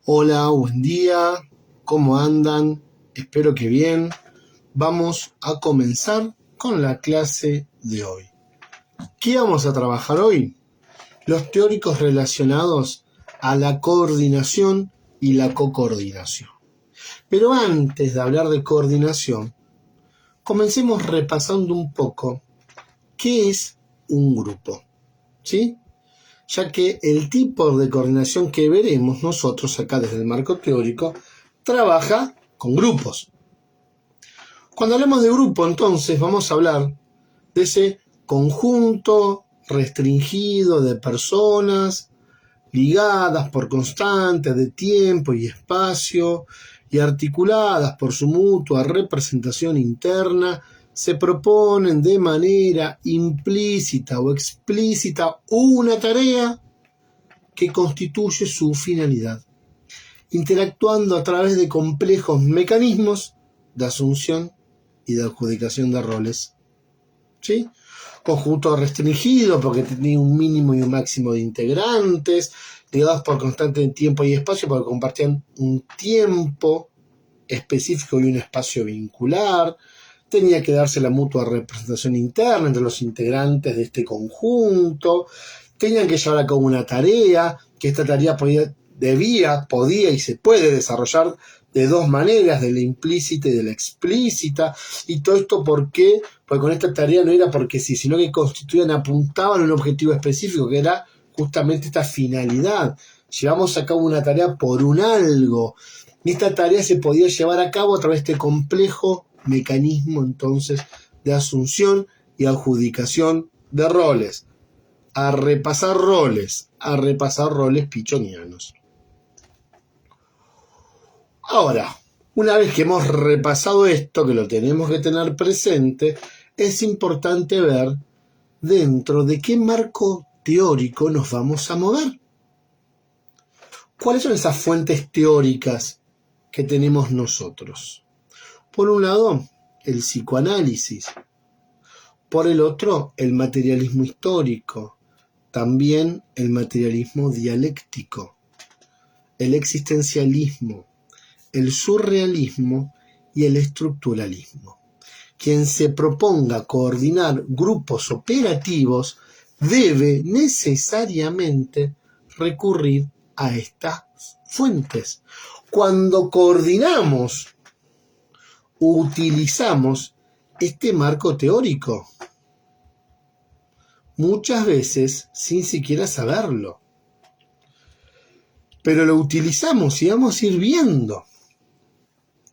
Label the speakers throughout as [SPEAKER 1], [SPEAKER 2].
[SPEAKER 1] Hola, buen día, ¿cómo andan? Espero que bien. Vamos a comenzar con la clase de hoy. ¿Qué vamos a trabajar hoy? Los teóricos relacionados a la coordinación y la cocoordinación. Pero antes de hablar de coordinación, comencemos repasando un poco qué es un grupo, ¿sí? Ya que el tipo de coordinación que veremos nosotros acá desde el marco teórico trabaja con grupos. Cuando hablamos de grupo, entonces, vamos a hablar de ese conjunto restringido de personas ligadas por constantes de tiempo y espacio y articuladas por su mutua representación interna, se proponen de manera implícita o explícita una tarea que constituye su finalidad, interactuando a través de complejos mecanismos de asunción y de adjudicación de roles. ¿Sí? Conjunto restringido porque tenía un mínimo y un máximo de integrantes, ligados por constante en tiempo y espacio porque compartían un tiempo específico y un espacio vincular. Tenía que darse la mutua representación interna entre los integrantes de este conjunto. Tenían que llevar a cabo una tarea, que esta tarea podía y se puede desarrollar de dos maneras, de la implícita y de la explícita. Y todo esto, ¿por qué? Porque con esta tarea no era porque sí, sino que apuntaban a un objetivo específico, que era justamente esta finalidad. Llevamos a cabo una tarea por un algo. Y esta tarea se podía llevar a cabo a través de este complejo mecanismo entonces de asunción y adjudicación de roles. A repasar roles pichonianos. Ahora, una vez que hemos repasado esto, que lo tenemos que tener presente, es importante ver dentro de qué marco teórico nos vamos a mover. ¿Cuáles son esas fuentes teóricas que tenemos nosotros? Por un lado, el psicoanálisis. Por el otro, el materialismo histórico. También el materialismo dialéctico. El existencialismo, el surrealismo y el estructuralismo. Quien se proponga coordinar grupos operativos debe necesariamente recurrir a estas fuentes. Cuando coordinamos, utilizamos este marco teórico, muchas veces sin siquiera saberlo. Pero lo utilizamos y vamos a ir viendo.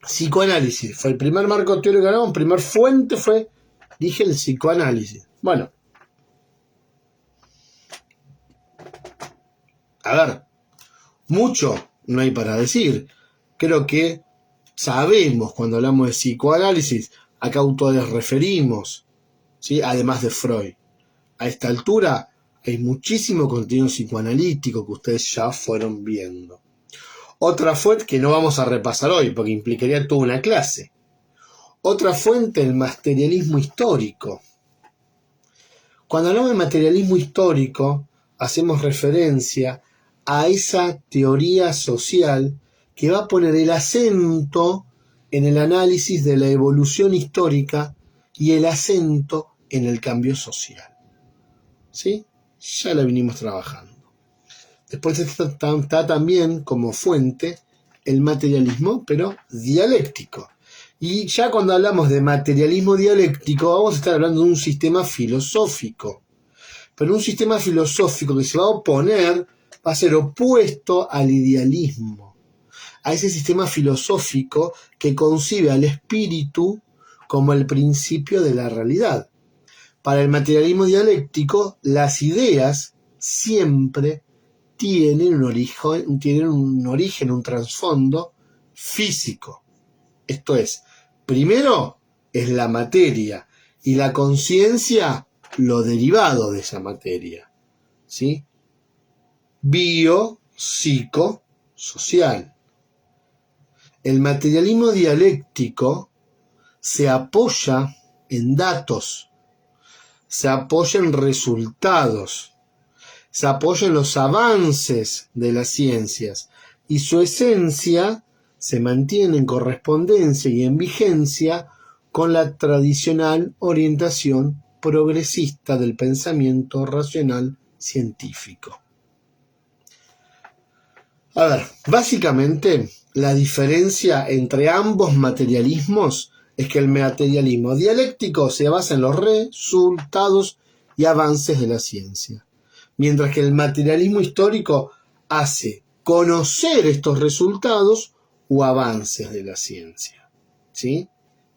[SPEAKER 1] Psicoanálisis fue el primer marco teórico que ganamos, primer fuente fue, dije, el psicoanálisis. Bueno, a ver, mucho no hay para decir. Creo que sabemos cuando hablamos de psicoanálisis a qué autores referimos, ¿sí? Además de Freud. A esta altura hay muchísimo contenido psicoanalítico que ustedes ya fueron viendo. Otra fuente que no vamos a repasar hoy porque implicaría toda una clase. Otra fuente, el materialismo histórico. Cuando hablamos de materialismo histórico, hacemos referencia a esa teoría social que va a poner el acento en el análisis de la evolución histórica y el acento en el cambio social. ¿Sí? Ya la vinimos trabajando. Después está también como fuente el materialismo, pero dialéctico. Y ya cuando hablamos de materialismo dialéctico, vamos a estar hablando de un sistema filosófico. Pero un sistema filosófico que se va a oponer, va a ser opuesto al idealismo. A ese sistema filosófico que concibe al espíritu como el principio de la realidad. Para el materialismo dialéctico, las ideas siempre tienen un origen, un trasfondo físico. Esto es, primero es la materia y la conciencia lo derivado de esa materia, ¿sí? Bio, psico, social. El materialismo dialéctico se apoya en datos, se apoya en resultados, se apoya en los avances de las ciencias y su esencia se mantiene en correspondencia y en vigencia con la tradicional orientación progresista del pensamiento racional científico. A ver, básicamente la diferencia entre ambos materialismos es que el materialismo dialéctico se basa en los resultados y avances de la ciencia, mientras que el materialismo histórico hace conocer estos resultados o avances de la ciencia. ¿Sí?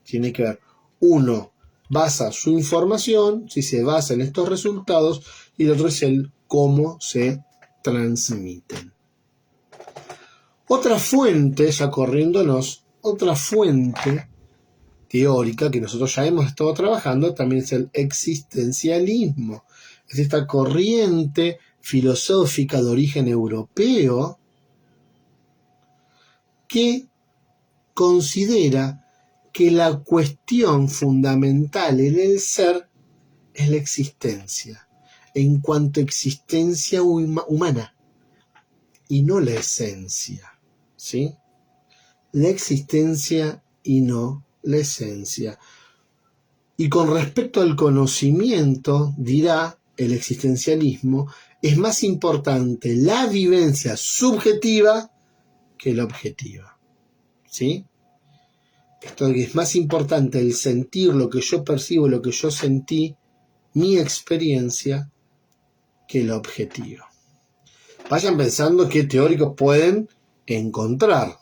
[SPEAKER 1] Tiene que ver, uno basa su información, si se basa en estos resultados, y el otro es el cómo se transmiten. Otra fuente, ya corriéndonos, otra fuente teórica que nosotros ya hemos estado trabajando también es el existencialismo. Es esta corriente filosófica de origen europeo que considera que la cuestión fundamental en el ser es la existencia, en cuanto a existencia humana, y no la esencia, ¿sí? La existencia y no la esencia. Y con respecto al conocimiento, dirá el existencialismo, es más importante la vivencia subjetiva que la objetiva, ¿sí? Esto es más importante el sentir lo que yo percibo, lo que yo sentí, mi experiencia, que la objetiva. Vayan pensando qué teóricos pueden encontrar,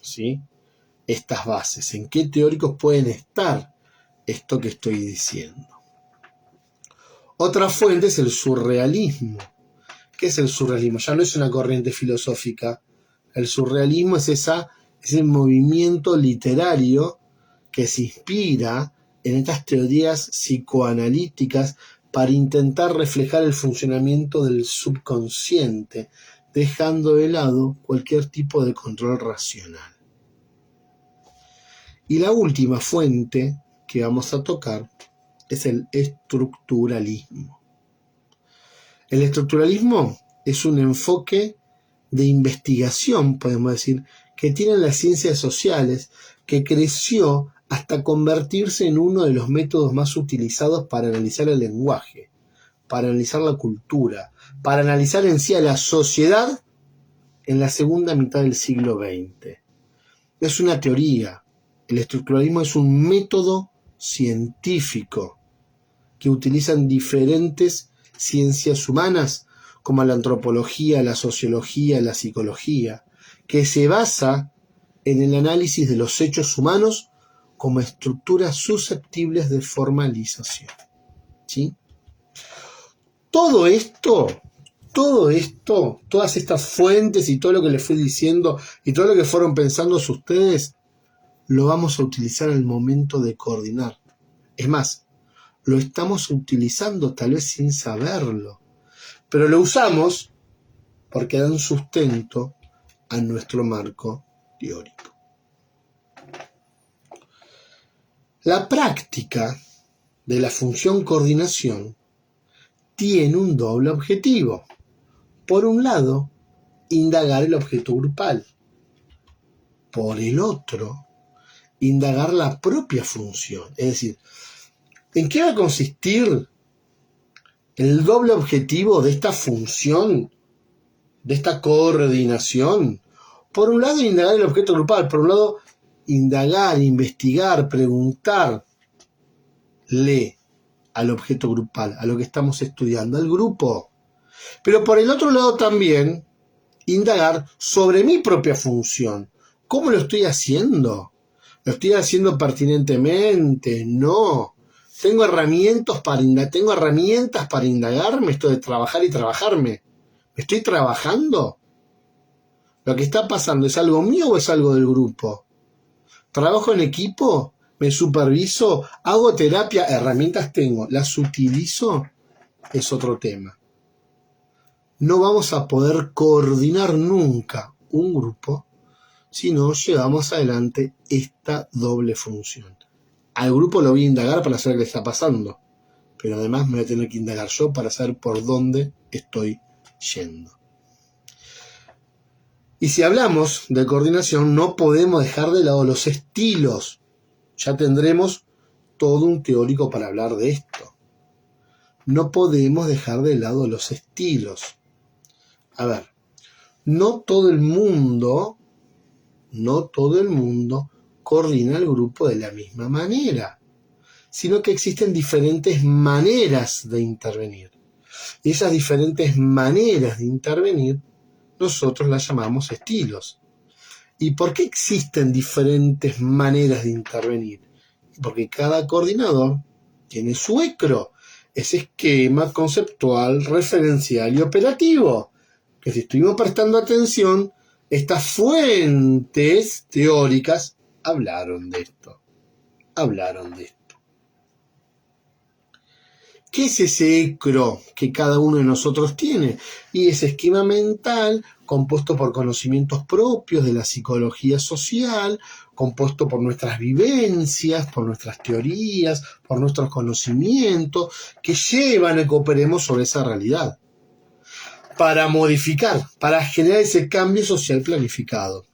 [SPEAKER 1] ¿sí?, estas bases, en qué teóricos pueden estar esto que estoy diciendo. Otra fuente es el surrealismo. ¿Qué es el surrealismo? Ya no es una corriente filosófica. El surrealismo es ese movimiento literario que se inspira en estas teorías psicoanalíticas para intentar reflejar el funcionamiento del subconsciente, dejando de lado cualquier tipo de control racional. Y la última fuente que vamos a tocar es el estructuralismo. El estructuralismo es un enfoque de investigación, podemos decir, que tienen las ciencias sociales, que creció hasta convertirse en uno de los métodos más utilizados para analizar el lenguaje, para analizar la cultura, para analizar en sí a la sociedad en la segunda mitad del siglo XX. Es una teoría. El estructuralismo es un método científico que utilizan diferentes ciencias humanas como la antropología, la sociología, la psicología, que se basa en el análisis de los hechos humanos como estructuras susceptibles de formalización. ¿Sí? Todo esto, todas estas fuentes y todo lo que les fui diciendo y todo lo que fueron pensando ustedes, lo vamos a utilizar al momento de coordinar. Es más, lo estamos utilizando tal vez sin saberlo, pero lo usamos porque dan sustento a nuestro marco teórico. La práctica de la función coordinación tiene un doble objetivo. Por un lado, indagar el objeto grupal. Por el otro, indagar la propia función. Es decir, ¿en qué va a consistir el doble objetivo de esta función, de esta coordinación? Por un lado, indagar el objeto grupal. Por un lado, indagar, investigar, preguntarle al objeto grupal, a lo que estamos estudiando, al grupo. Pero por el otro lado también, indagar sobre mi propia función. ¿Cómo lo estoy haciendo? ¿Lo estoy haciendo pertinentemente? No. ¿Tengo herramientas para indagarme? Esto de trabajar y trabajarme. ¿Me estoy trabajando? ¿Lo que está pasando es algo mío o es algo del grupo? ¿Trabajo en equipo? ¿Me superviso? ¿Hago terapia? ¿Herramientas tengo? ¿Las utilizo? Es otro tema. No vamos a poder coordinar nunca un grupo si no llevamos adelante esta doble función. Al grupo lo voy a indagar para saber qué está pasando, pero además me voy a tener que indagar yo para saber por dónde estoy yendo. Y si hablamos de coordinación, no podemos dejar de lado los estilos. Ya tendremos todo un teórico para hablar de esto. No podemos dejar de lado los estilos. A ver, no todo el mundo coordina el grupo de la misma manera, sino que existen diferentes maneras de intervenir. Y esas diferentes maneras de intervenir, nosotros las llamamos estilos. ¿Y por qué existen diferentes maneras de intervenir? Porque cada coordinador tiene su ECRO, ese esquema conceptual, referencial y operativo, que si estuvimos prestando atención, estas fuentes teóricas hablaron de esto. ¿Qué es ese ECRO que cada uno de nosotros tiene? Y ese esquema mental compuesto por conocimientos propios de la psicología social, compuesto por nuestras vivencias, por nuestras teorías, por nuestros conocimientos, que llevan a que operemos sobre esa realidad, para modificar, para generar ese cambio social planificado.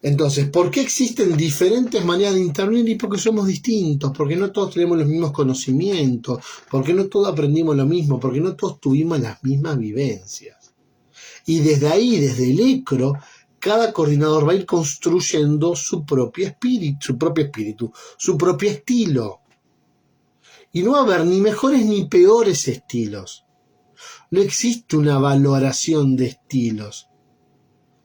[SPEAKER 1] Entonces, ¿por qué existen diferentes maneras de intervenir? Y porque somos distintos, porque no todos tenemos los mismos conocimientos, porque no todos aprendimos lo mismo, porque no todos tuvimos las mismas vivencias. Y desde ahí, desde el ECRO, cada coordinador va a ir construyendo su propio espíritu, su propio estilo. Y no va a haber ni mejores ni peores estilos. No existe una valoración de estilos.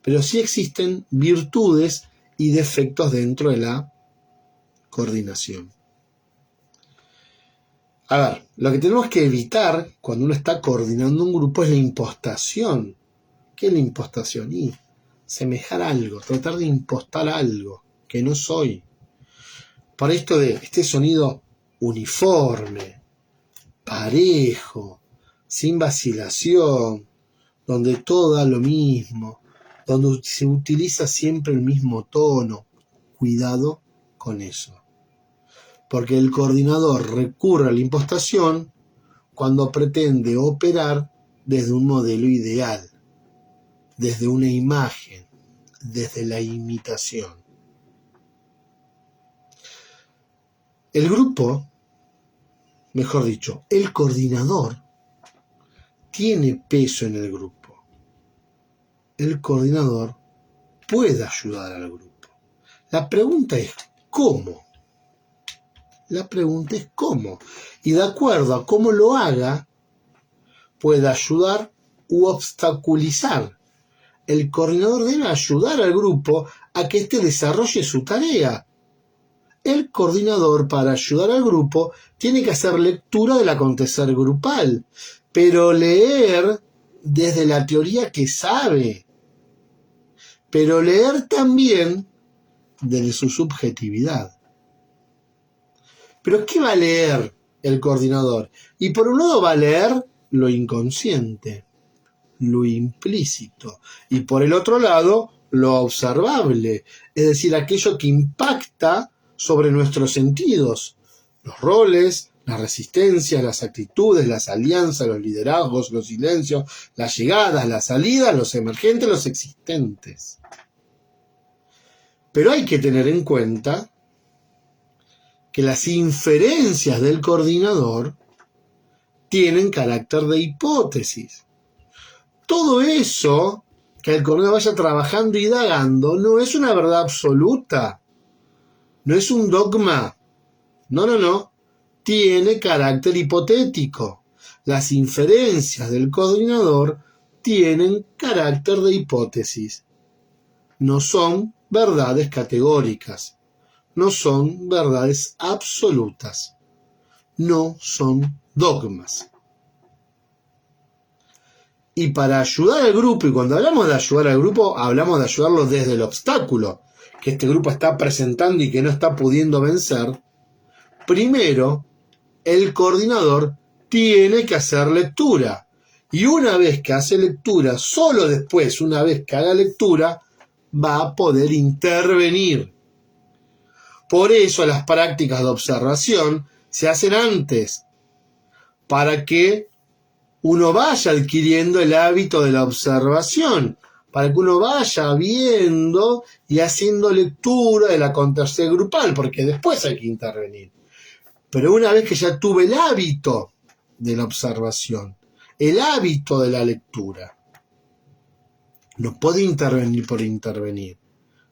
[SPEAKER 1] Pero sí existen virtudes y defectos dentro de la coordinación. A ver, lo que tenemos que evitar cuando uno está coordinando un grupo es la impostación. ¿Qué es la impostación? Y semejar algo, tratar de impostar algo que no soy. Por esto de este sonido uniforme, parejo, sin vacilación, donde todo da lo mismo, donde se utiliza siempre el mismo tono. Cuidado con eso. Porque el coordinador recurre a la impostación cuando pretende operar desde un modelo ideal, desde una imagen, desde la imitación. El grupo, mejor dicho, el coordinador, tiene peso en el grupo. El coordinador puede ayudar al grupo. La pregunta es ¿cómo? Y de acuerdo a cómo lo haga, puede ayudar u obstaculizar. El coordinador debe ayudar al grupo a que éste desarrolle su tarea. El coordinador, para ayudar al grupo, tiene que hacer lectura del acontecer grupal, pero leer desde la teoría que sabe, pero leer también desde su subjetividad. ¿Pero qué va a leer el coordinador? Y por un lado va a leer lo inconsciente, lo implícito, y por el otro lado lo observable, es decir, aquello que impacta sobre nuestros sentidos, los roles, las resistencias, las actitudes, las alianzas, los liderazgos, los silencios, las llegadas, las salidas, los emergentes, los existentes. Pero hay que tener en cuenta que las inferencias del coordinador tienen carácter de hipótesis. Todo eso que el coordinador vaya trabajando y indagando no es una verdad absoluta, no es un dogma, no, tiene carácter hipotético. Las inferencias del coordinador tienen carácter de hipótesis, no son verdades categóricas, no son verdades absolutas, no son dogmas. Y para ayudar al grupo, y cuando hablamos de ayudar al grupo, hablamos de ayudarlo desde el obstáculo que este grupo está presentando y que no está pudiendo vencer, primero, el coordinador tiene que hacer lectura. Y una vez que hace lectura, solo después, una vez que haga lectura, va a poder intervenir. Por eso las prácticas de observación se hacen antes, para que uno vaya adquiriendo el hábito de la observación, para que uno vaya viendo y haciendo lectura del acontecer grupal, porque después hay que intervenir. Pero una vez que ya tuve el hábito de la observación, el hábito de la lectura, no puedo intervenir por intervenir,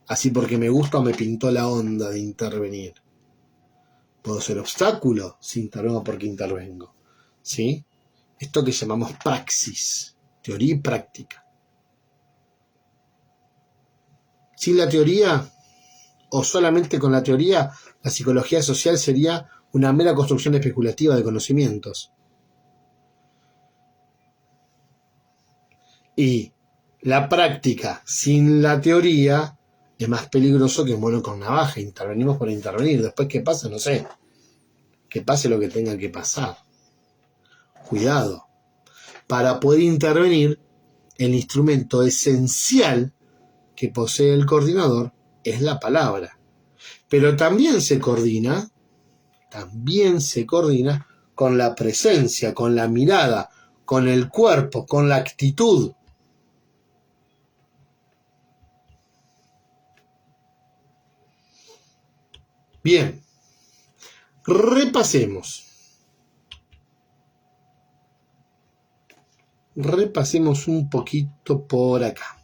[SPEAKER 1] así porque me gusta o me pintó la onda de intervenir. Puedo ser obstáculo si intervengo porque intervengo, ¿sí? Esto que llamamos praxis, teoría y práctica. Sin la teoría, o solamente con la teoría, la psicología social sería una mera construcción especulativa de conocimientos. Y la práctica sin la teoría es más peligroso que un mono con navaja. Intervenimos por intervenir. Después, ¿qué pasa? No sé. Que pase lo que tenga que pasar. Cuidado. Para poder intervenir, el instrumento esencial que posee el coordinador es la palabra. Pero también se coordina con la presencia, con la mirada, con el cuerpo, con la actitud. Bien, repasemos un poquito por acá.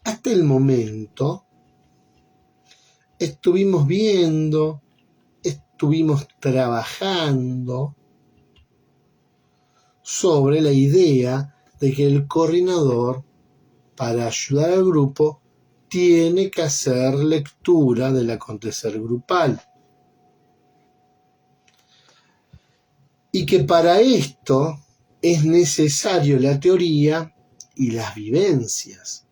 [SPEAKER 1] Hasta el momento estuvimos viendo, estuvimos trabajando sobre la idea de que el coordinador, para ayudar al grupo, tiene que hacer lectura del acontecer grupal. Y que para esto es necesario la teoría y las vivencias.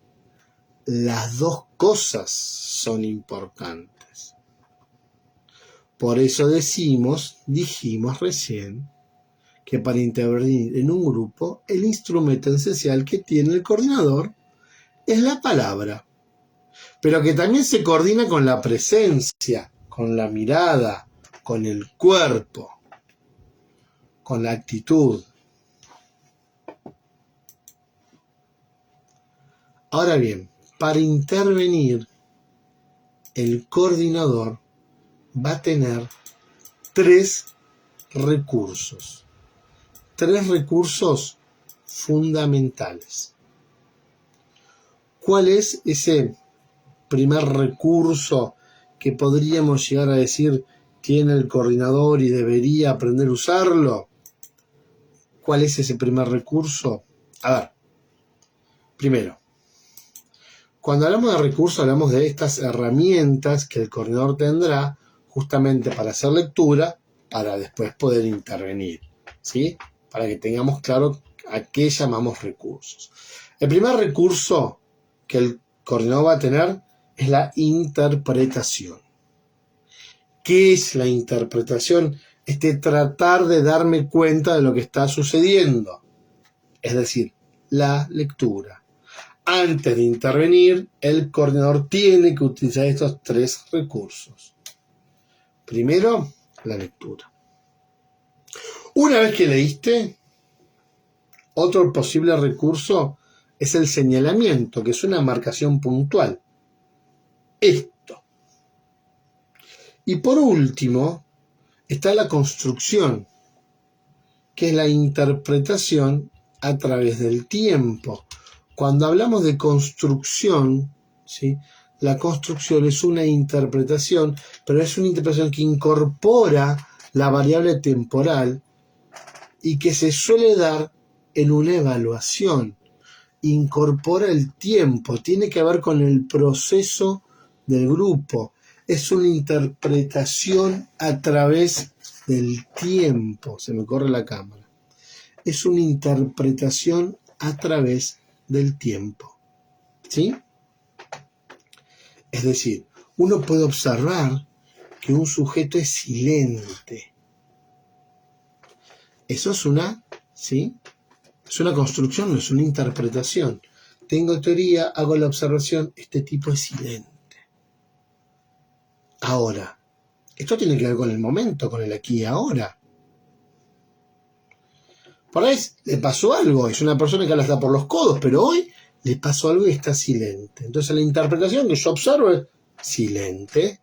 [SPEAKER 1] Las dos cosas son importantes. Por eso dijimos recién, que para intervenir en un grupo, el instrumento esencial que tiene el coordinador es la palabra, pero que también se coordina con la presencia, con la mirada, con el cuerpo, con la actitud. Ahora bien, para intervenir, el coordinador va a tener tres recursos fundamentales. ¿Cuál es ese primer recurso que podríamos llegar a decir tiene el coordinador y debería aprender a usarlo? ¿Cuál es ese primer recurso? A ver, primero, cuando hablamos de recursos, hablamos de estas herramientas que el coordinador tendrá justamente para hacer lectura, para después poder intervenir, ¿sí? Para que tengamos claro a qué llamamos recursos. El primer recurso que el coordinador va a tener es la interpretación. ¿Qué es la interpretación? Tratar de darme cuenta de lo que está sucediendo. Es decir, la lectura. Antes de intervenir, el coordinador tiene que utilizar estos tres recursos. Primero, la lectura. Una vez que leíste, otro posible recurso es el señalamiento, que es una marcación puntual. Esto. Y por último, está la construcción, que es la interpretación a través del tiempo. Cuando hablamos de construcción, ¿sí? La construcción es una interpretación, pero es una interpretación que incorpora la variable temporal y que se suele dar en una evaluación. Incorpora el tiempo, tiene que ver con el proceso del grupo. Es una interpretación a través del tiempo. Se me corre la cámara. Es una interpretación a través del tiempo. ¿Sí? Es decir, uno puede observar que un sujeto es silente. Eso es ¿sí? Es una construcción, no es una interpretación. Tengo teoría, hago la observación, este tipo es silente. Ahora, esto tiene que ver con el momento, con el aquí y ahora. Por ahí le pasó algo, es una persona que ahora está por los codos, pero hoy le pasó algo y está silente. Entonces la interpretación que yo observo es silente.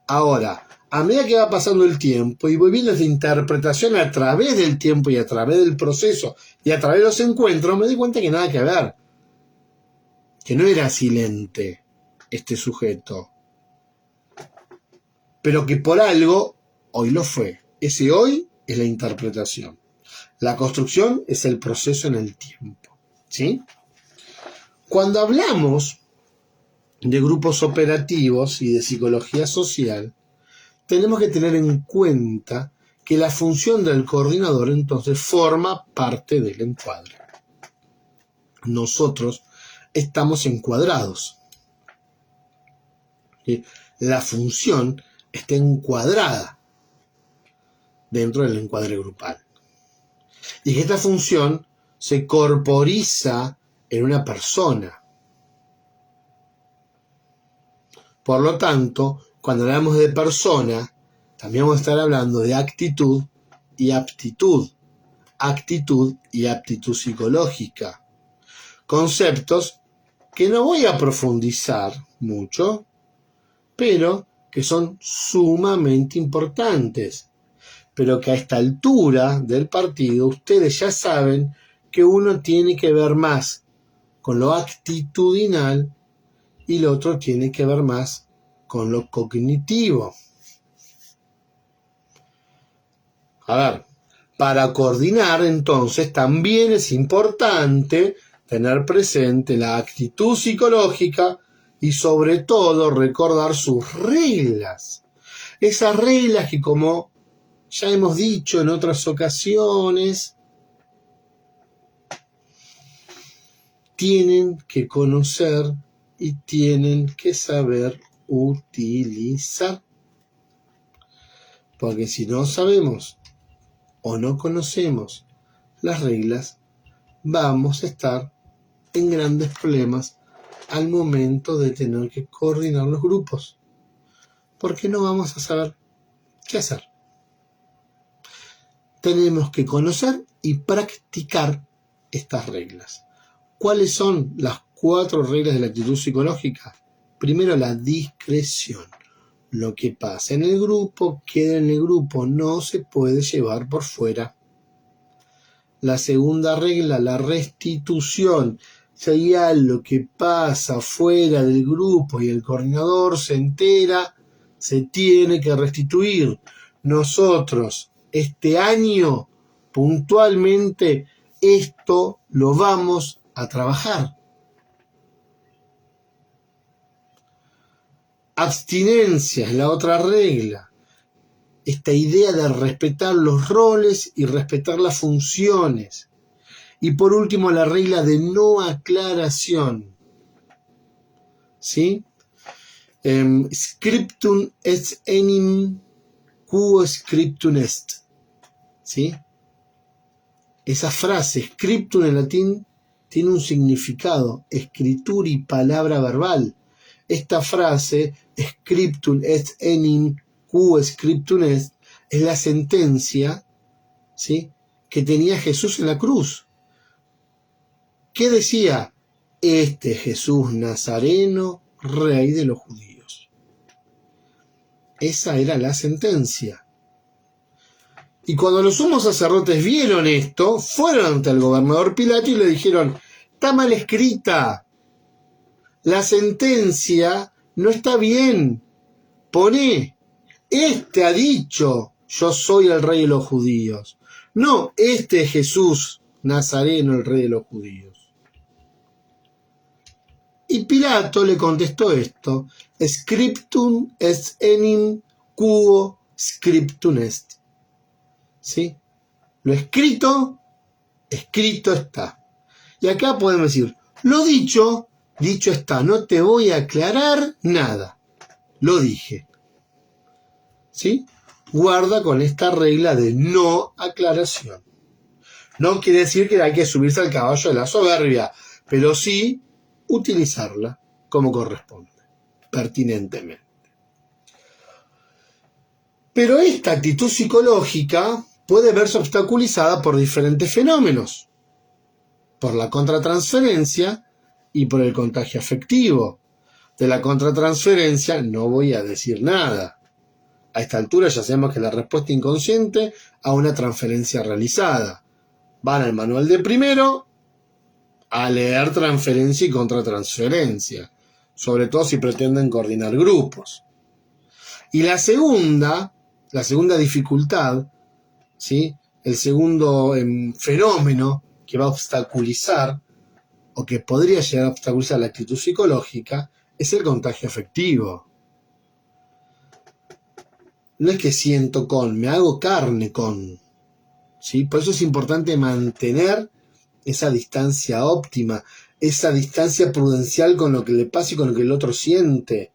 [SPEAKER 1] Ahora, a medida que va pasando el tiempo y voy viendo esa interpretación a través del tiempo y a través del proceso y a través de los encuentros, me doy cuenta que nada que ver. Que no era silente este sujeto. Pero que por algo hoy lo fue. Ese hoy es la interpretación. La construcción es el proceso en el tiempo. ¿Sí? Cuando hablamos de grupos operativos y de psicología social, tenemos que tener en cuenta que la función del coordinador entonces forma parte del encuadre. Nosotros estamos encuadrados. ¿Sí? La función está encuadrada dentro del encuadre grupal. Y que esta función se corporiza en una persona. Por lo tanto, cuando hablamos de persona, también vamos a estar hablando de actitud y aptitud. Actitud y aptitud psicológica. Conceptos que no voy a profundizar mucho, pero que son sumamente importantes. Pero que a esta altura del partido ustedes ya saben que uno tiene que ver más con lo actitudinal y el otro tiene que ver más con lo cognitivo. A ver, para coordinar entonces también es importante tener presente la actitud psicológica y sobre todo recordar sus reglas. Esas reglas que, como ya hemos dicho en otras ocasiones, tienen que conocer y tienen que saber utilizar. Porque si no sabemos o no conocemos las reglas, vamos a estar en grandes problemas al momento de tener que coordinar los grupos. Porque no vamos a saber qué hacer. Tenemos que conocer y practicar estas reglas. ¿Cuáles son las 4 reglas de la actitud psicológica? Primero, la discreción. Lo que pasa en el grupo, queda en el grupo, no se puede llevar por fuera. La segunda regla, la restitución. Si hay algo que pasa fuera del grupo y el coordinador se entera, se tiene que restituir. Nosotros, este año, puntualmente, esto lo vamos a trabajar. Abstinencia es la otra regla. Esta idea de respetar los roles y respetar las funciones. Y por último, la regla de no aclaración. ¿Sí? Scriptum est enim quo scriptum est. ¿Sí? Esa frase, scriptum en latín, tiene un significado, escritura y palabra verbal. Esta frase, scriptum est enim quo scriptum est, es la sentencia, ¿sí?, que tenía Jesús en la cruz. ¿Qué decía? Este Jesús Nazareno, rey de los judíos. Esa era la sentencia. Y cuando los sumos sacerdotes vieron esto, fueron ante el gobernador Pilato y le dijeron: está mal escrita, la sentencia no está bien, poné, este ha dicho, yo soy el rey de los judíos. No, este es Jesús Nazareno, el rey de los judíos. Y Pilato le contestó esto: scriptum est enim quo scriptum est. ¿Sí? Lo escrito, escrito está. Y acá podemos decir, lo dicho, dicho está. No te voy a aclarar nada. Lo dije. ¿Sí? Guarda con esta regla de no aclaración. No quiere decir que hay que subirse al caballo de la soberbia, pero sí utilizarla como corresponde, pertinentemente. Pero esta actitud psicológica puede verse obstaculizada por diferentes fenómenos, por la contratransferencia y por el contagio afectivo. De la contratransferencia no voy a decir nada. A esta altura ya sabemos que la respuesta inconsciente a una transferencia realizada. Van al manual de primero a leer transferencia y contratransferencia, sobre todo si pretenden coordinar grupos. Y la segunda dificultad, ¿sí? El segundo fenómeno que va a obstaculizar o que podría llegar a obstaculizar la actitud psicológica es el contagio afectivo. No es que siento con, me hago carne con, ¿sí? Por eso es importante mantener esa distancia óptima, esa distancia prudencial con lo que le pasa y con lo que el otro siente.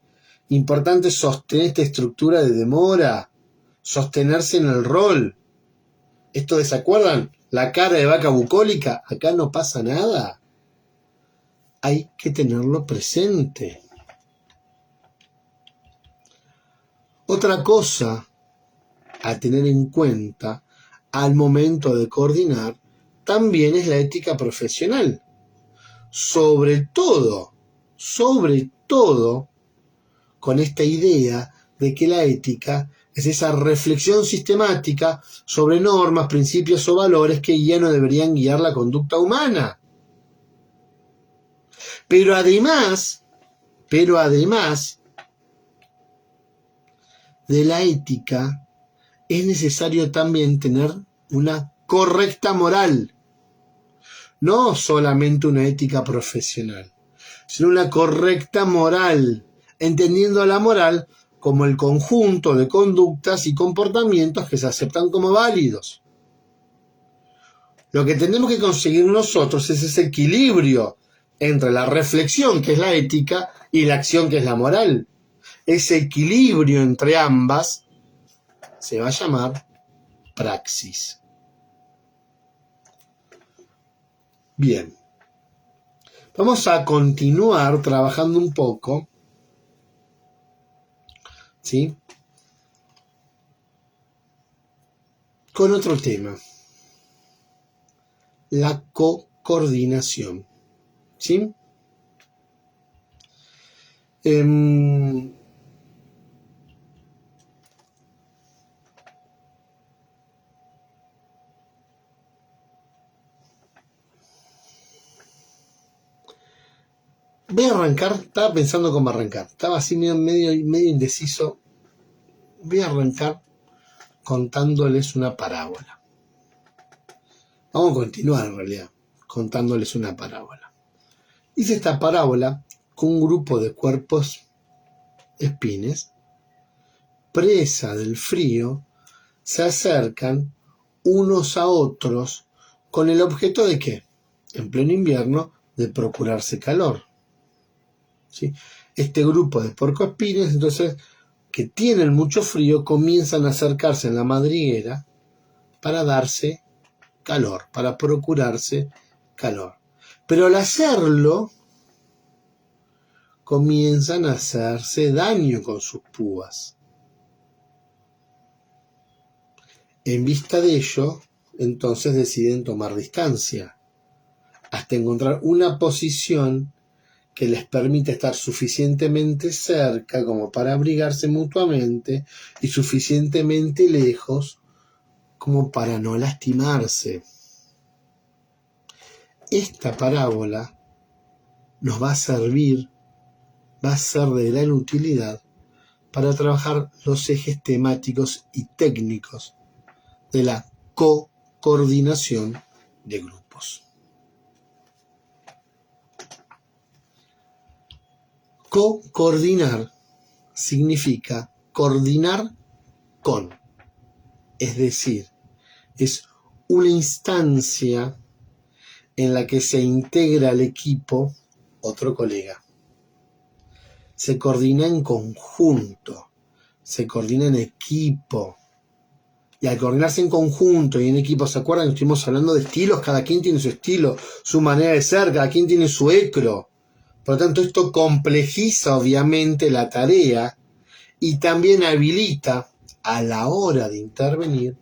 [SPEAKER 1] Importante sostener esta estructura de demora, sostenerse en el rol. ¿Esto de, se acuerdan? La cara de vaca bucólica, acá no pasa nada. Hay que tenerlo presente. Otra cosa a tener en cuenta al momento de coordinar también es la ética profesional. Sobre todo, con esta idea de que la ética es esa reflexión sistemática sobre normas, principios o valores que guían o deberían guiar la conducta humana. Pero además de la ética, es necesario también tener una correcta moral. No solamente una ética profesional, sino una correcta moral, entendiendo la moral como el conjunto de conductas y comportamientos que se aceptan como válidos. Lo que tenemos que conseguir nosotros es ese equilibrio entre la reflexión, que es la ética, y la acción, que es la moral. Ese equilibrio entre ambas se va a llamar praxis. Bien, vamos a continuar trabajando un poco, ¿sí?, con otro tema, la coordinación, ¿sí? Voy a arrancar, estaba pensando cómo arrancar, estaba así medio indeciso. Voy a arrancar contándoles una parábola. Vamos a continuar en realidad, contándoles una parábola. Dice esta parábola que un grupo de cuerpos espines, presa del frío, se acercan unos a otros con el objeto de ¿qué? En pleno invierno, de procurarse calor. ¿Sí? Este grupo de puercoespines, entonces, que tienen mucho frío, comienzan a acercarse en la madriguera para darse calor, para procurarse calor. Pero al hacerlo, comienzan a hacerse daño con sus púas. En vista de ello, entonces deciden tomar distancia, hasta encontrar una posición que les permite estar suficientemente cerca como para abrigarse mutuamente y suficientemente lejos como para no lastimarse. Esta parábola nos va a servir, va a ser de gran utilidad para trabajar los ejes temáticos y técnicos de la coordinación de grupos. Coordinar significa coordinar con, es decir, es una instancia en la que se integra al equipo otro colega. Se coordina en conjunto, se coordina en equipo. Y al coordinarse en conjunto y en equipo, ¿se acuerdan que estuvimos hablando de estilos? Cada quien tiene su estilo, su manera de ser, cada quien tiene su ecro. Por lo tanto, esto complejiza obviamente la tarea y también habilita a la hora de intervenir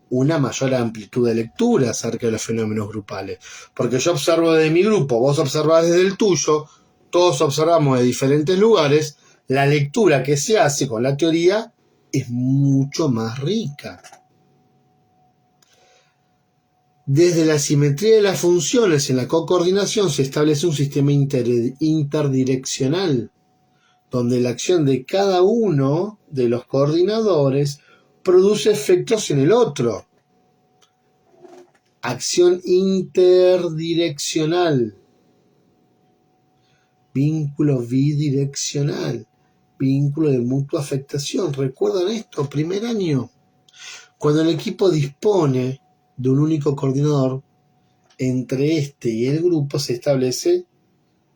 [SPEAKER 1] una mayor amplitud de lectura acerca de los fenómenos grupales. Porque yo observo desde mi grupo, vos observás desde el tuyo, todos observamos de diferentes lugares, la lectura que se hace con la teoría es mucho más rica. Desde la simetría de las funciones en la cocoordinación se establece un sistema interdireccional, donde la acción de cada uno de los coordinadores produce efectos en el otro. Acción interdireccional. Vínculo bidireccional. Vínculo de mutua afectación. ¿Recuerdan esto? Primer año. Cuando el equipo dispone de un único coordinador, entre este y el grupo se establece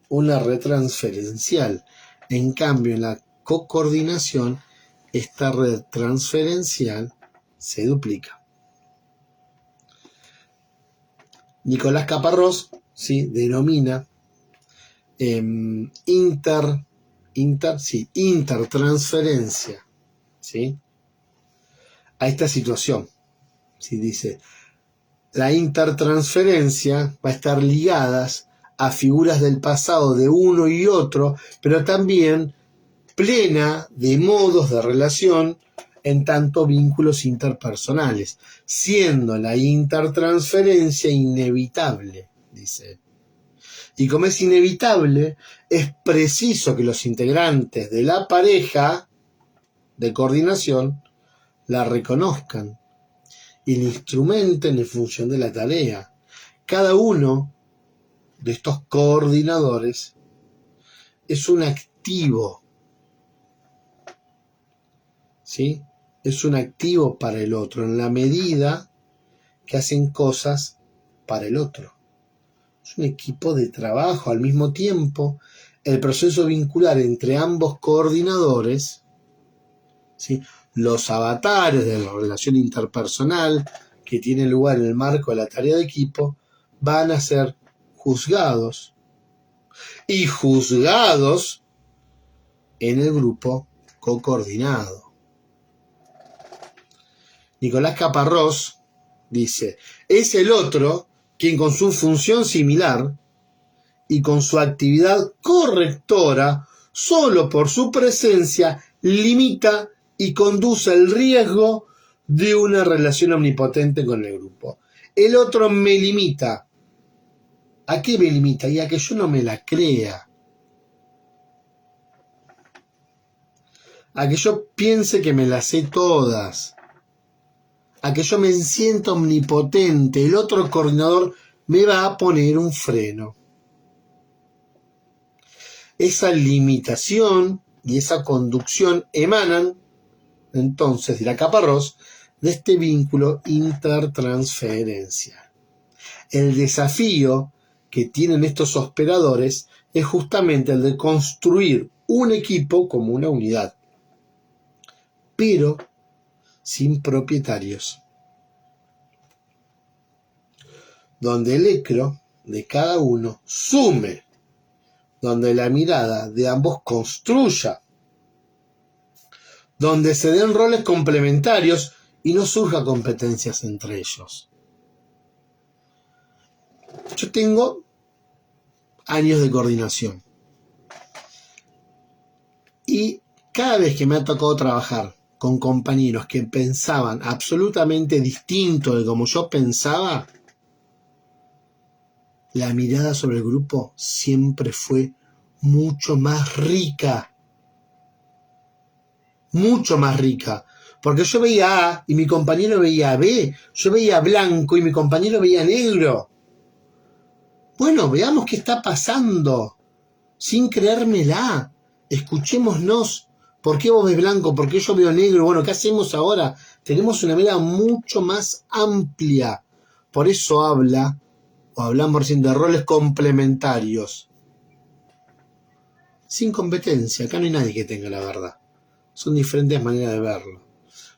[SPEAKER 1] una red transferencial. En cambio, en la cocoordinación, esta red transferencial se duplica. Nicolás Caparrós, ¿sí?, denomina intertransferencia, ¿sí?, a esta situación. ¿Sí? Dice, la intertransferencia va a estar ligadas a figuras del pasado de uno y otro, pero también plena de modos de relación en tanto vínculos interpersonales, siendo la intertransferencia inevitable, dice. Y como es inevitable, es preciso que los integrantes de la pareja de coordinación la reconozcan y la instrumenten en función de la tarea. Cada uno de estos coordinadores es un activo, ¿sí? Es un activo para el otro en la medida que hacen cosas para el otro. Es un equipo de trabajo. Al mismo tiempo, el proceso vincular entre ambos coordinadores, ¿sí?, los avatares de la relación interpersonal que tiene lugar en el marco de la tarea de equipo, van a ser juzgados y juzgados en el grupo cocoordinado. Nicolás Caparrós dice, es el otro quien con su función similar y con su actividad correctora, solo por su presencia, limita y conduce el riesgo de una relación omnipotente con el grupo. El otro me limita. ¿A qué me limita? Y a que yo no me la crea. A que yo piense que me las sé todas. A que yo me sienta omnipotente. El otro coordinador me va a poner un freno. Esa limitación y esa conducción emanan, entonces, dirá Caparrós, de este vínculo intertransferencial. El desafío que tienen estos operadores es justamente el de construir un equipo como una unidad, pero sin propietarios, donde el ecro de cada uno sume, donde la mirada de ambos construya, donde se den roles complementarios y no surja competencias entre ellos. Yo tengo años de coordinación y cada vez que me ha tocado trabajar con compañeros que pensaban absolutamente distinto de como yo pensaba, la mirada sobre el grupo siempre fue mucho más rica. Mucho más rica. Porque yo veía A y mi compañero veía B. Yo veía blanco y mi compañero veía negro. Bueno, veamos qué está pasando. Sin creérmela. Escuchémonos. ¿Por qué vos ves blanco? ¿Por qué yo veo negro? Bueno, ¿qué hacemos ahora? Tenemos una mirada mucho más amplia. Por eso hablamos recién de roles complementarios. Sin competencia. Acá no hay nadie que tenga la verdad. Son diferentes maneras de verlo.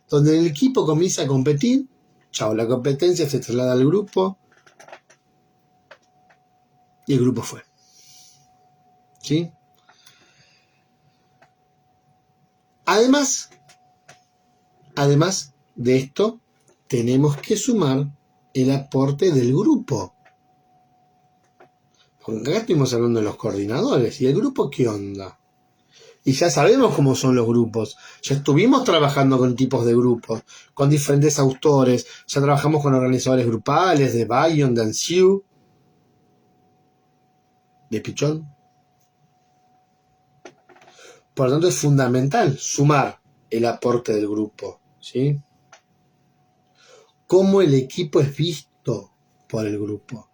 [SPEAKER 1] Donde el equipo comienza a competir, chao, la competencia se traslada al grupo y el grupo fue. ¿Sí? Además de esto, tenemos que sumar el aporte del grupo. Porque acá estuvimos hablando de los coordinadores. ¿Y el grupo qué onda? Y ya sabemos cómo son los grupos. Ya estuvimos trabajando con tipos de grupos, con diferentes autores. Ya trabajamos con organizadores grupales, de Bayon, de Ansiu, de Pichón. Por lo tanto, es fundamental sumar el aporte del grupo, ¿sí? Cómo el equipo es visto por el grupo.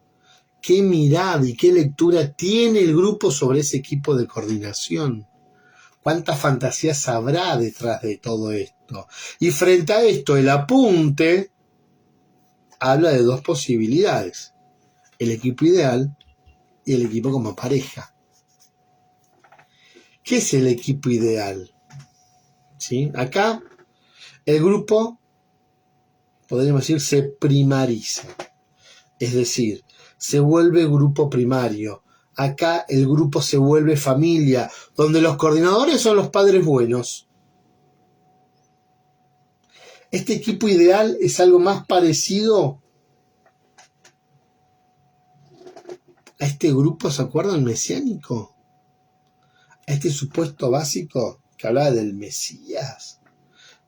[SPEAKER 1] Qué mirada y qué lectura tiene el grupo sobre ese equipo de coordinación. ¿Cuántas fantasías habrá detrás de todo esto? Y frente a esto, el apunte habla de dos posibilidades. El equipo ideal y el equipo como pareja. ¿Qué es el equipo ideal? ¿Sí? Acá el grupo, podríamos decir, se primariza. Es decir, se vuelve grupo primario. Acá el grupo se vuelve familia, donde los coordinadores son los padres buenos. Este equipo ideal es algo más parecido a este grupo, ¿se acuerdan? Mesiánico. A este supuesto básico que hablaba del Mesías.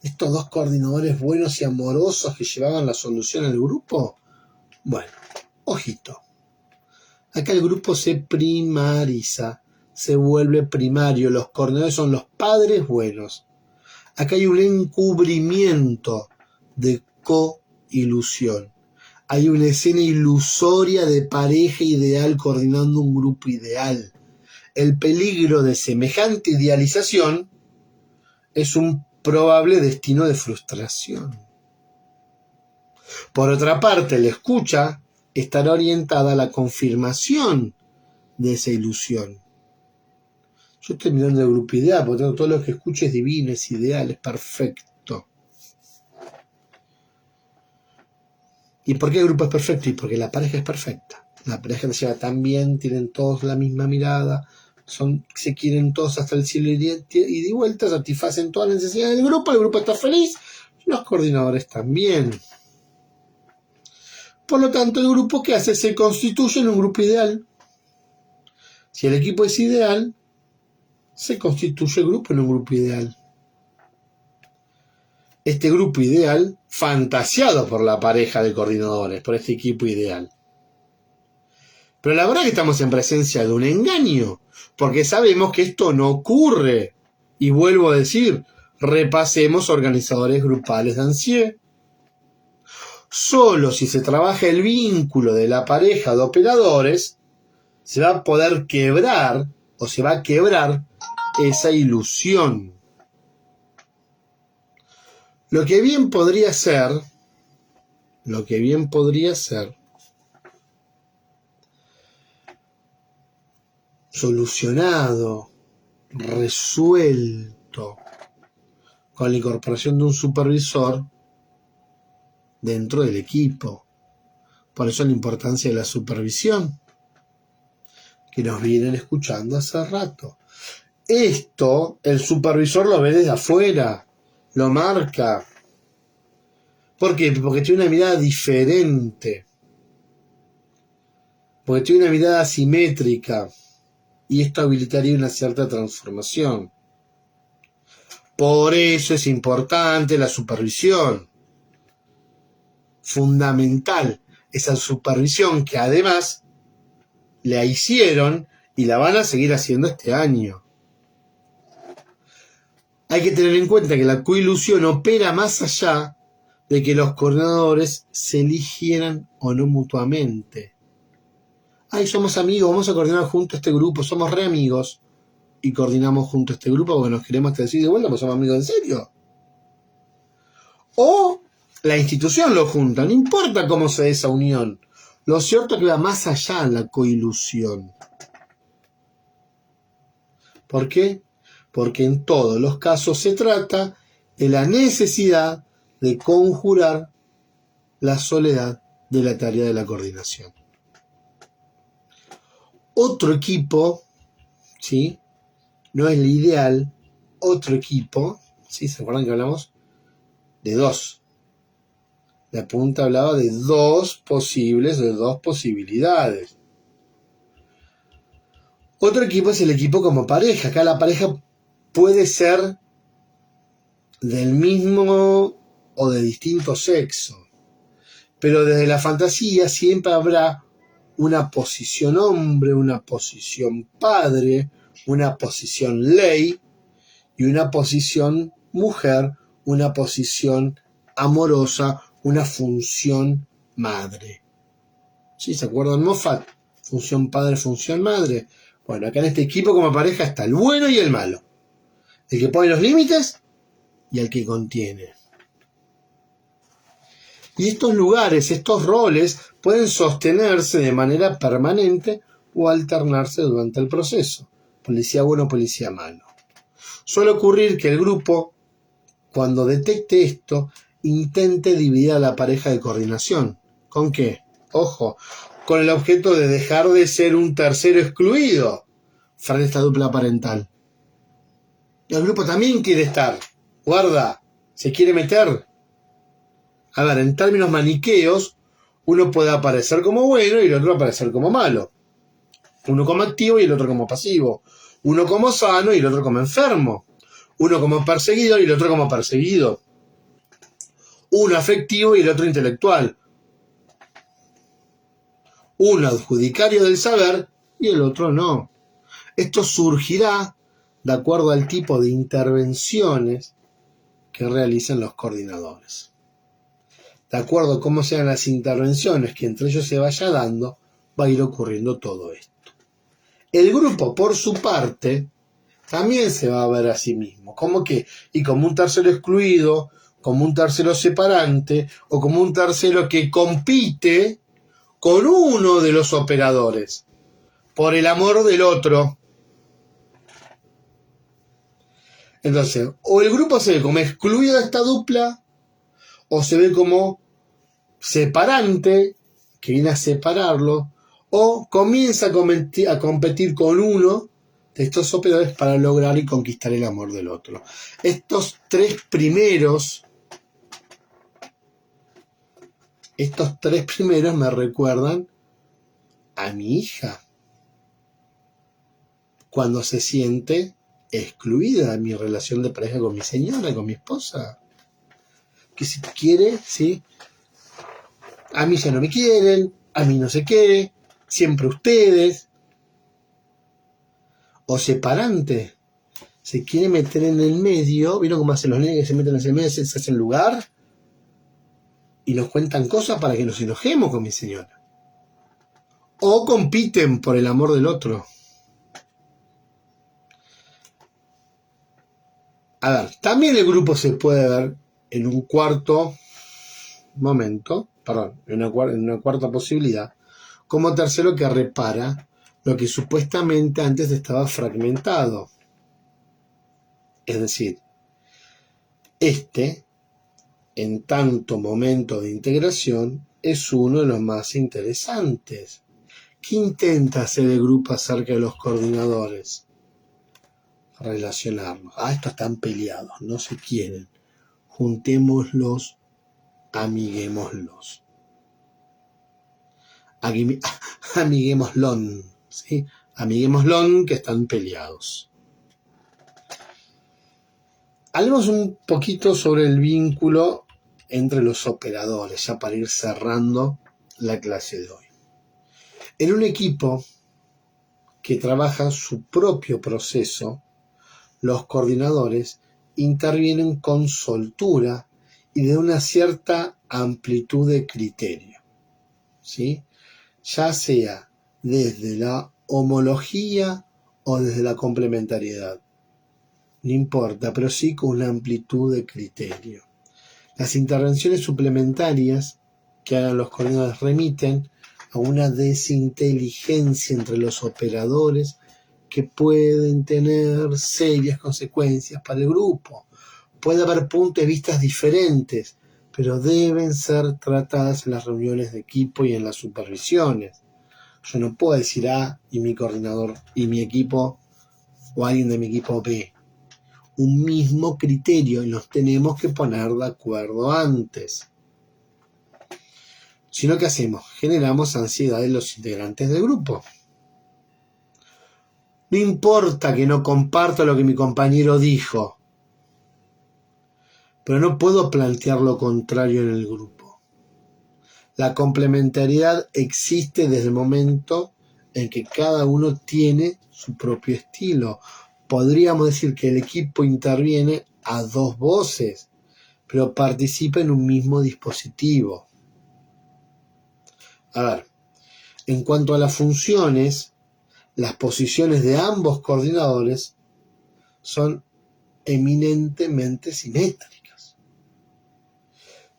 [SPEAKER 1] Estos dos coordinadores buenos y amorosos que llevaban la solución al grupo. Bueno, ojito. Acá el grupo se primariza, se vuelve primario. Los coordinadores son los padres buenos. Acá hay un encubrimiento de coilusión. Hay una escena ilusoria de pareja ideal coordinando un grupo ideal. El peligro de semejante idealización es un probable destino de frustración. Por otra parte, la escucha estará orientada a la confirmación de esa ilusión. Yo estoy mirando el grupo ideal, porque todo lo que escucho es divino, es ideal, es perfecto. ¿Y por qué el grupo es perfecto? Y porque la pareja es perfecta. La pareja se lleva tan bien, tienen todos la misma mirada, se quieren todos hasta el cielo y de vuelta, satisfacen todas las necesidades del grupo, el grupo está feliz, los coordinadores también. Por lo tanto, el grupo que hace se constituye en un grupo ideal. Si el equipo es ideal, se constituye el grupo en un grupo ideal. Este grupo ideal, fantasiado por la pareja de coordinadores, por este equipo ideal. Pero la verdad que estamos en presencia de un engaño, porque sabemos que esto no ocurre. Y vuelvo a decir, repasemos organizadores grupales de Ansieu. Solo si se trabaja el vínculo de la pareja de operadores, se va a poder quebrar, o se va a quebrar, esa ilusión. Lo que bien podría ser, solucionado, resuelto, con la incorporación de un supervisor dentro del equipo. Por eso la importancia de la supervisión, que nos vienen escuchando hace rato. Esto, el supervisor lo ve desde afuera, lo marca. ¿Por qué? Porque tiene una mirada diferente. Porque tiene una mirada asimétrica. Y esto habilitaría una cierta transformación. Por eso es importante la supervisión. Fundamental. Esa supervisión que además la hicieron y la van a seguir haciendo este año. Hay que tener en cuenta que la coilusión opera más allá de que los coordinadores se eligieran o no mutuamente. Ay, somos amigos, vamos a coordinar junto este grupo, somos re amigos y coordinamos junto este grupo porque nos queremos decir de vuelta, porque somos amigos en serio. O la institución lo junta, no importa cómo se dé esa unión. Lo cierto es que va más allá de la coilusión. ¿Por qué? Porque en todos los casos se trata de la necesidad de conjurar la soledad de la tarea de la coordinación. Otro equipo, ¿sí? No es el ideal, otro equipo, ¿sí? ¿Se acuerdan que hablamos? De dos. La pregunta hablaba de dos posibilidades. Otro equipo es el equipo como pareja. Acá la pareja puede ser del mismo o de distinto sexo. Pero desde la fantasía siempre habrá una posición hombre, una posición padre, una posición ley y una posición mujer, una posición amorosa, una función madre. ¿Sí? ¿Se acuerdan Moffat? Función padre, función madre. Bueno, acá en este equipo como pareja está el bueno y el malo. El que pone los límites y el que contiene. Y estos lugares, estos roles, pueden sostenerse de manera permanente o alternarse durante el proceso. Policía bueno, policía malo. Suele ocurrir que el grupo, cuando detecte esto, intente dividir a la pareja de coordinación. ¿Con qué? Ojo, con el objeto de dejar de ser un tercero excluido frente a esta dupla parental. El grupo también quiere estar. Guarda, se quiere meter. A ver, en términos maniqueos, uno puede aparecer como bueno y el otro aparecer como malo. Uno como activo y el otro como pasivo. Uno como sano y el otro como enfermo. Uno como perseguido y el otro como perseguido. Uno afectivo y el otro intelectual. Uno adjudicario del saber y el otro no. Esto surgirá de acuerdo al tipo de intervenciones que realizan los coordinadores. De acuerdo a cómo sean las intervenciones que entre ellos se vaya dando, va a ir ocurriendo todo esto. El grupo, por su parte, también se va a ver a sí mismo, como un tercero excluido, como un tercero separante, o como un tercero que compite con uno de los operadores, por el amor del otro. Entonces, o el grupo se ve como excluido de esta dupla, o se ve como separante, que viene a separarlo, o comienza a competir con uno de estos operadores para lograr y conquistar el amor del otro. Estos tres primeros me recuerdan a mi hija, cuando se siente excluida de mi relación de pareja con mi señora, con mi esposa. Que si quiere, ¿sí? A mí ya no me quieren, a mí no sé qué, siempre ustedes. O separante, se quiere meter en el medio. ¿Vieron cómo hacen los nenes que se meten en el medio, se hacen lugar? Y nos cuentan cosas para que nos enojemos con mi señora. O compiten por el amor del otro. A ver, también el grupo se puede ver en un cuarto momento, en una cuarta posibilidad, como tercero que repara lo que supuestamente antes estaba fragmentado. Es decir, en tanto momento de integración, es uno de los más interesantes. ¿Qué intenta hacer el grupo acerca de los coordinadores? Relacionarnos. Estos están peleados, no se quieren. Juntémoslos, amiguémoslos. Amiguémoslon, ¿sí? Amiguémoslon, que están peleados. Hablemos un poquito sobre el vínculo entre los operadores, ya para ir cerrando la clase de hoy. En un equipo que trabaja su propio proceso, los coordinadores intervienen con soltura y de una cierta amplitud de criterio, ¿sí? Ya sea desde la homología o desde la complementariedad. No importa, pero sí con una amplitud de criterio. Las intervenciones suplementarias que hagan los coordinadores remiten a una desinteligencia entre los operadores que pueden tener serias consecuencias para el grupo. Puede haber puntos de vista diferentes, pero deben ser tratadas en las reuniones de equipo y en las supervisiones. Yo no puedo decir A y mi coordinador y mi equipo o alguien de mi equipo B. Un mismo criterio y nos tenemos que poner de acuerdo antes. sino que hacemos, generamos ansiedad en los integrantes del grupo. No importa que no comparta lo que mi compañero dijo, pero no puedo plantear lo contrario en el grupo. La complementariedad existe desde el momento en que cada uno tiene su propio estilo. Podríamos decir que el equipo interviene a dos voces, pero participa en un mismo dispositivo. A ver, en cuanto a las funciones, las posiciones de ambos coordinadores son eminentemente simétricas.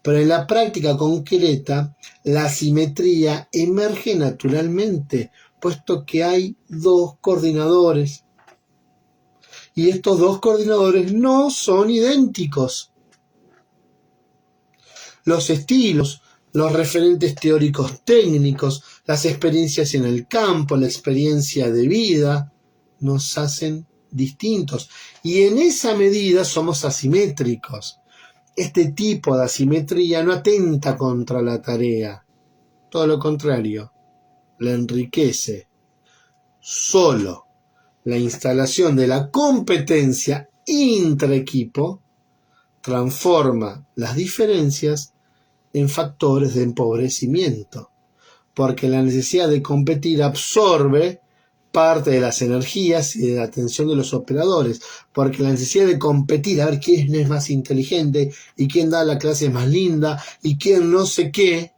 [SPEAKER 1] Pero en la práctica concreta, la simetría emerge naturalmente, puesto que hay dos coordinadores. Y estos dos coordinadores no son idénticos. Los estilos, los referentes teóricos técnicos, las experiencias en el campo, la experiencia de vida, nos hacen distintos. Y en esa medida somos asimétricos. Este tipo de asimetría no atenta contra la tarea. Todo lo contrario, la enriquece. Solo la instalación de la competencia intraequipo transforma las diferencias en factores de empobrecimiento, porque la necesidad de competir absorbe parte de las energías y de la atención de los operadores, porque la necesidad de competir, a ver quién es más inteligente y quién da la clase más linda y quién no sé qué,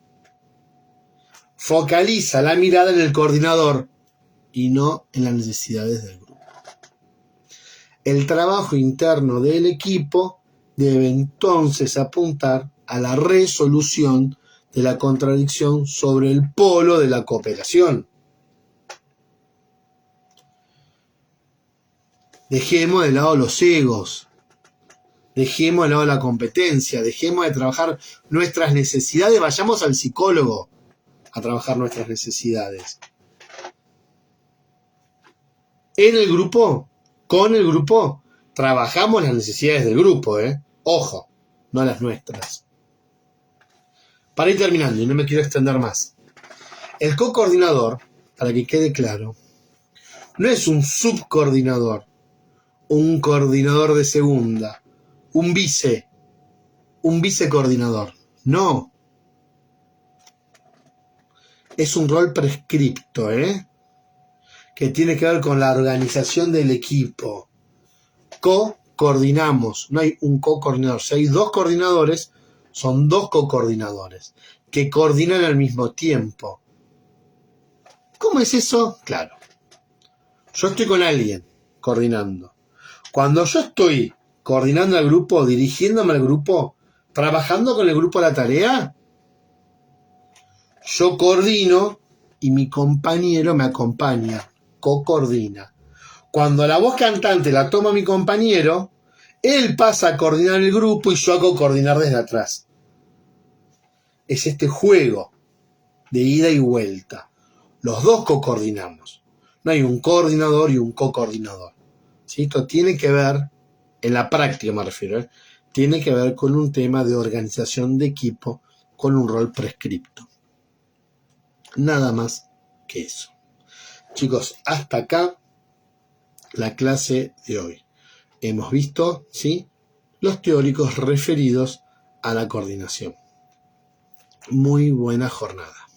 [SPEAKER 1] focaliza la mirada en el coordinador y no en las necesidades del grupo. El trabajo interno del equipo debe entonces apuntar a la resolución de la contradicción sobre el polo de la cooperación. Dejemos de lado los egos, dejemos de lado la competencia, dejemos de trabajar nuestras necesidades, vayamos al psicólogo a trabajar nuestras necesidades. En el grupo, con el grupo, trabajamos las necesidades del grupo, Ojo, no las nuestras. Para ir terminando, y no me quiero extender más. El co-coordinador, para que quede claro, no es un subcoordinador, un coordinador de segunda, un vicecoordinador. No. Es un rol prescripto, que tiene que ver con la organización del equipo. Co-coordinamos, no hay un co-coordinador. Si hay dos coordinadores, son dos co-coordinadores que coordinan al mismo tiempo. ¿Cómo es eso? Claro. Yo estoy con alguien coordinando. Cuando yo estoy coordinando al grupo, dirigiéndome al grupo, trabajando con el grupo la tarea, yo coordino y mi compañero me acompaña, co-coordina. Cuando la voz cantante la toma mi compañero, él pasa a coordinar el grupo y yo hago coordinar desde atrás. Es este juego de ida y vuelta. Los dos co-coordinamos. No hay un coordinador y un co-coordinador. ¿Sí? Esto tiene que ver, en la práctica me refiero, tiene que ver con un tema de organización de equipo con un rol prescripto. Nada más que eso. Chicos, hasta acá la clase de hoy. Hemos visto, ¿sí?, los teóricos referidos a la coordinación. Muy buena jornada.